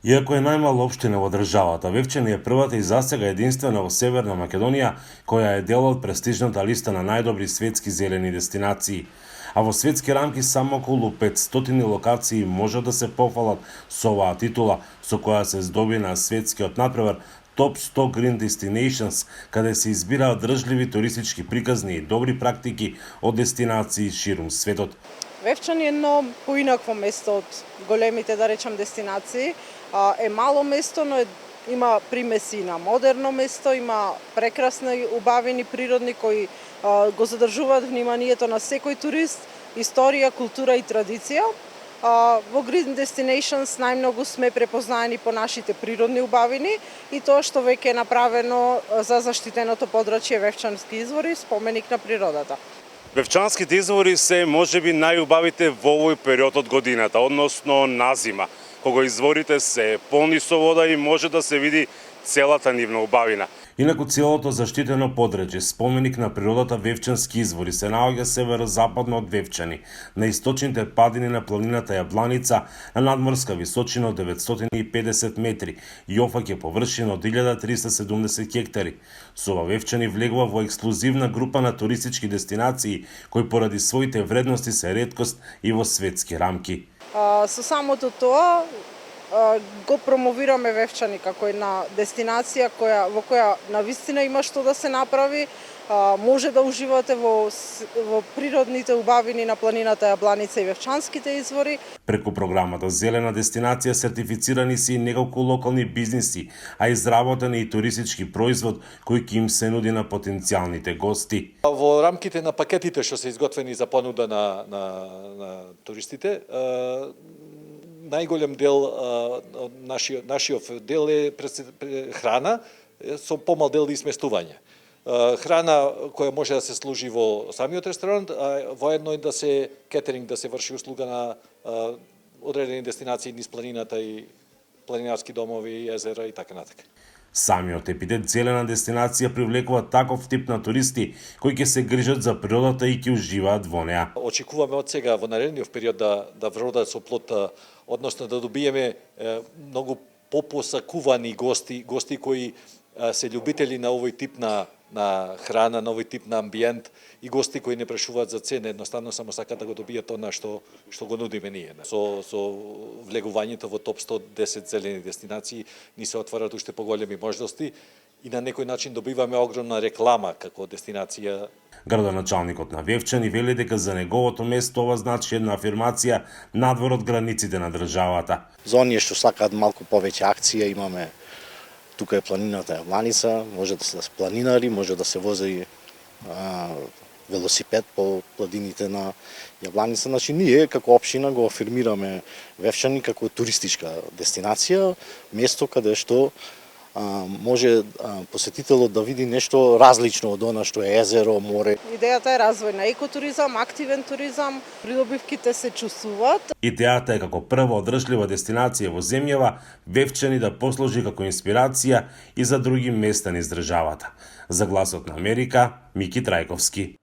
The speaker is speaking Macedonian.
Иако е најмала општина во државата, Вевчани е првата и засега единствена во Северна Македонија која е дел од престижната листа на најдобри светски зелени дестинации. А во светски рамки само околу 500 локации можат да се пофалат со оваа титула, со која се здоби на светскиот натпревар Top 100 Green Destinations, каде се избираат држливи туристички приказни и добри практики од дестинации ширум светот. Вевчан е едно поинакво место од големите, да речам, дестинации. Е мало место, но има примеси на модерно место, има прекрасни, убавени природни кои го задржуваат вниманието на секој турист, историја, култура и традиција. Во Green Destinations најмногу сме препознаени по нашите природни убавини и тоа што веќе е направено за заштитеното подрачје Вевчански извори, споменик на природата. Вевчанските извори се можеби најубавите во овој период од годината, односно на зима, кога изворите се полни со вода и може да се види целата нивна убавина. Инаку целото заштитено подрачје, споменик на природата Вевчански извори, се наоѓа северозападно од Вевчани, на источните падини на планината Јабланица, на надморска височина од 950 метри и опфаќа површина од 1370 хектари. Со ова Вевчани влегува во ексклузивна група на туристички дестинации, кои поради своите вредности се реткост и во светски рамки. Со самото тоа, го промовираме Вевчани како една дестинација во која навистина има што да се направи. Може да уживате во природните убавини на планината Јабланица и Вевчанските извори. Преку програмата Зелена дестинација сертифицирани се и неколку локални бизниси, а изработен е и туристички производ кој ќе им се нуди на потенцијалните гости. Во рамките на пакетите што се изготвени за понуда на туристите, најголем дел нашиот дел е храна, со помал дел изместување. Храна која може да се служи во самиот ресторант, а воедно и да се кетеринг, да се врши услуга на одредени дестинации низ планината и планинарски домови, езера и така натака. Самиот епитет Зелена дестинација привлекува таков тип на туристи кои ќе се грижат за природата и ќе уживаат во неа. Очекуваме од сега во наредниот период да вродат со плод, односно да добиеме многу попосакувани гости кои се љубители на овој тип на храна, на овој тип на амбиент и гости кои не прашуваат за цена, едноставно само сакаат да го добијат она што го нудиме ние. Со влегувањето во топ 110 зелени дестинации ни се отварат уште поголеми можности и на некој начин добиваме огромна реклама како дестинација. Градоначалникот на Вевчани вели дека за неговото место ова значи една афирмација надвор од границите на државата. За оние што сакаат малку повеќе акција, имаме тука е планината Јабланица, може да се планинари, може да се вози велосипед по планините на Јабланица. Значи, ние како општина го афирмираме Вевчани како туристичка дестинација, место каде што може посетителот да види нешто различно од она што е езеро, море. Идејата е развој на екотуризам, активен туризам, придобивките се чувствуваат. Идејата е како прва одржлива дестинација во земјава Вевчани да послужи како инспирација и за други места низ државата. За Гласот на Америка, Мики Трајковски.